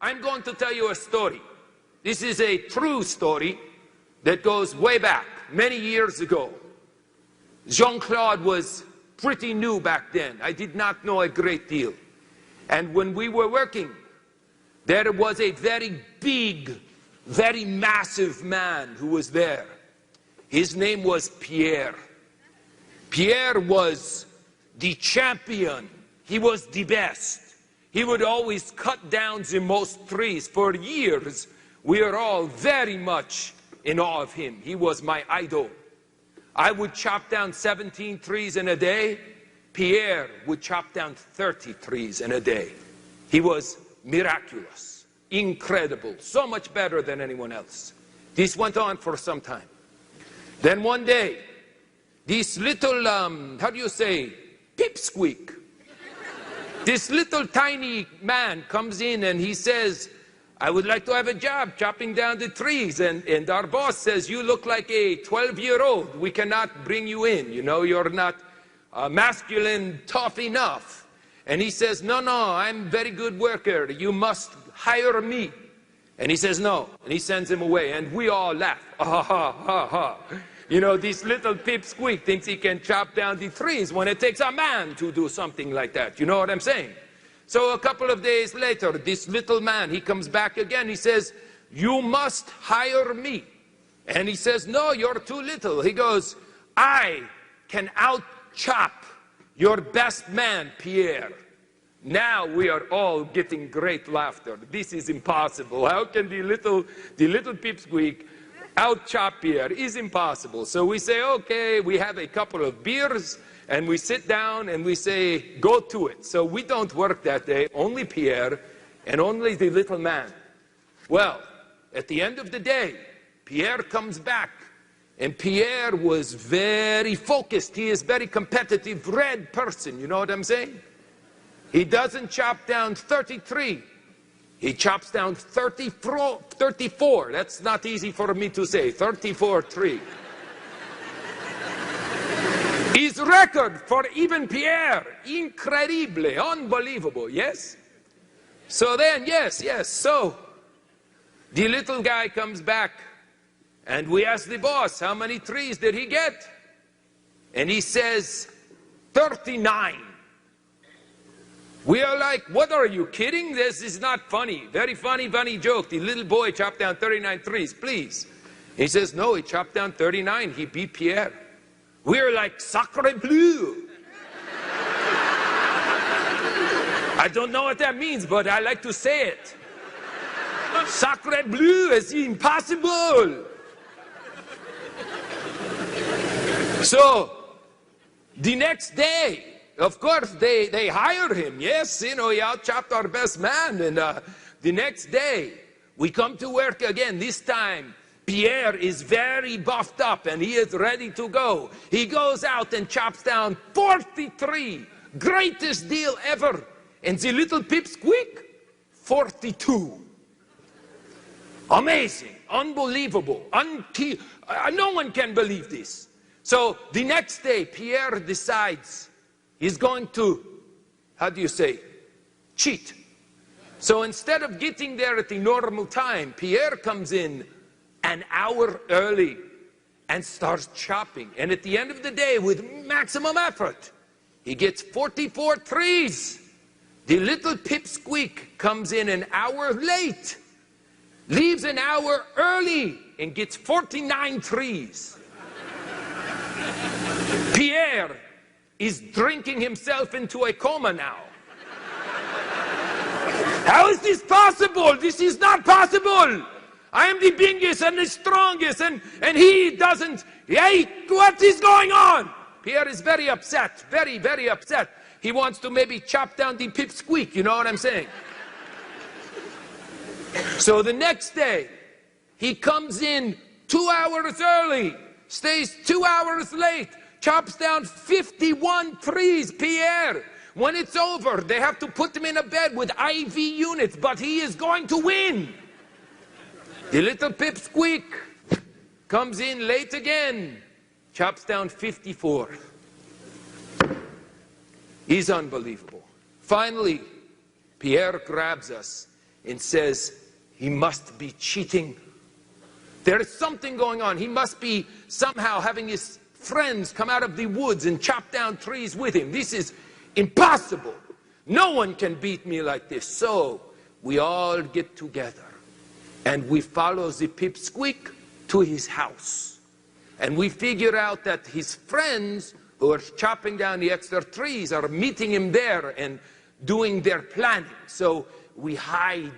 I'm going to tell you a story. This is a true story that goes way back, many years ago. Jean-Claude was pretty new back then. I did not know a great deal. And when we were working, there was a very big, very massive man who was there. His name was Pierre. Pierre was the champion. He was the best. He would always cut down the most trees. For years, we are all very much in awe of him. He was my idol. I would chop down 17 trees in a day. Pierre would chop down 30 trees in a day. He was miraculous, incredible, so much better than anyone else. This went on for some time. Then one day, this little, how do you say, pipsqueak. This little tiny man comes in and he says, I would like to have a job chopping down the trees. And our boss says, you look like a 12-year-old. We cannot bring you in. You know, you're not masculine, tough enough. And he says, no, I'm a very good worker. You must hire me. And he says, no. And he sends him away. And we all laugh. Ha, ha, ha, ha. You know, this little pipsqueak thinks he can chop down the trees when it takes a man to do something like that. You know what I'm saying? So a couple of days later, this little man, he comes back again. He says, you must hire me. And he says, no, you're too little. He goes, I can out-chop your best man, Pierre. Now we are all getting great laughter. This is impossible. How can the little pipsqueak out-chop Pierre? Is impossible. So we say, okay, we have a couple of beers, and we sit down and we say, go to it. So we don't work that day, only Pierre and only the little man. Well, at the end of the day, Pierre comes back, and Pierre was very focused. He is a very competitive, red person, you know what I'm saying? He doesn't chop down 33. He chops down 34. That's not easy for me to say. 34 trees. His record for even Pierre, incredible, unbelievable, yes? So then, yes, so the little guy comes back and we ask the boss, how many trees did he get? And he says, 39. We are like, what, are you kidding? This is not funny. Very funny joke. The little boy chopped down 39 trees, please. He says, no, he chopped down 39. He beat Pierre. We're like, sacre bleu. I don't know what that means, but I like to say it. Sacre bleu is impossible. So, the next day, of course, they hired him. Yes, you know, he out-chopped our best man. And the next day, we come to work again. This time, Pierre is very buffed up and he is ready to go. He goes out and chops down 43. Greatest deal ever. And the little pipsqueak, 42. Amazing, unbelievable. No one can believe this. So the next day, Pierre decides he's going to, how do you say, cheat. So instead of getting there at the normal time, Pierre comes in an hour early and starts chopping. And at the end of the day, with maximum effort, he gets 44 trees. The little pipsqueak comes in an hour late, leaves an hour early, and gets 49 trees. Pierre is drinking himself into a coma now. How is this possible? This is not possible. I am the biggest and the strongest, and he doesn't. Hey, what is going on? Pierre is very upset, very, very upset. He wants to maybe chop down the pipsqueak, you know what I'm saying? So the next day, he comes in 2 hours early, stays 2 hours late, chops down 51 trees, Pierre. When it's over, they have to put him in a bed with IV units, but he is going to win. The little pipsqueak comes in late again, chops down 54. He's unbelievable. Finally, Pierre grabs us and says, he must be cheating. There is something going on. He must be somehow having his friends come out of the woods and chop down trees with him. This is impossible. No one can beat me like this. So we all get together and we follow the pipsqueak to his house. And we figure out that his friends who are chopping down the extra trees are meeting him there and doing their planning. So we hide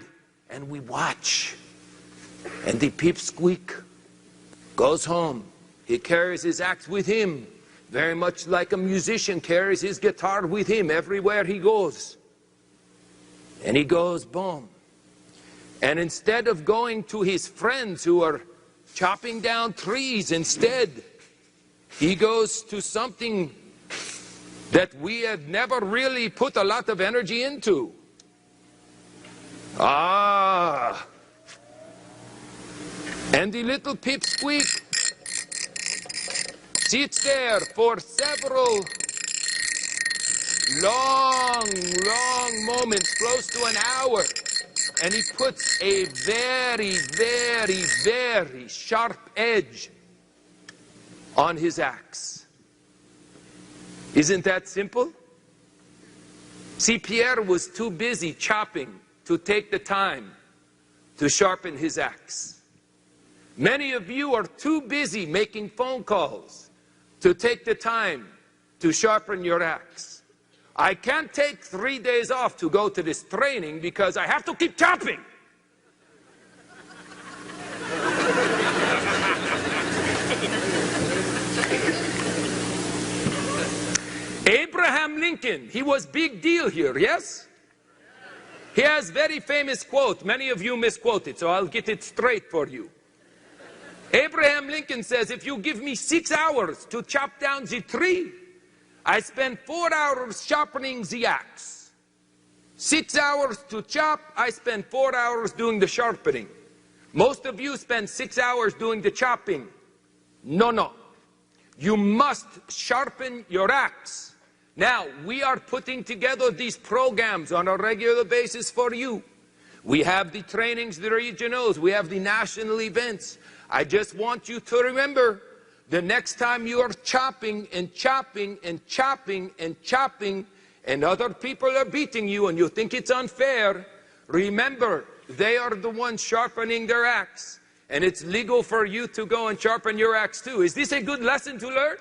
and we watch. And the pipsqueak goes home. He carries his axe with him, very much like a musician carries his guitar with him everywhere he goes. And he goes, boom. And instead of going to his friends who are chopping down trees, instead, he goes to something that we had never really put a lot of energy into. And the little pipsqueak sits there for several long moments, close to an hour, and he puts a very sharp edge on his axe. Isn't that simple? See, Pierre was too busy chopping to take the time to sharpen his axe. Many of you are too busy making phone calls to take the time to sharpen your axe. I can't take 3 days off to go to this training because I have to keep chopping. Abraham Lincoln, he was big deal here, yes? He has very famous quote. Many of you misquote it, so I'll get it straight for you. Abraham Lincoln says, if you give me 6 hours to chop down the tree, I spend 4 hours sharpening the axe. 6 hours to chop, I spend 4 hours doing the sharpening. Most of you spend 6 hours doing the chopping. No. You must sharpen your axe. Now, we are putting together these programs on a regular basis for you. We have the trainings, the regionals, we have the national events. I just want you to remember, the next time you are chopping and chopping and chopping and chopping, and other people are beating you and you think it's unfair, remember, they are the ones sharpening their axe. And it's legal for you to go and sharpen your axe too. Is this a good lesson to learn?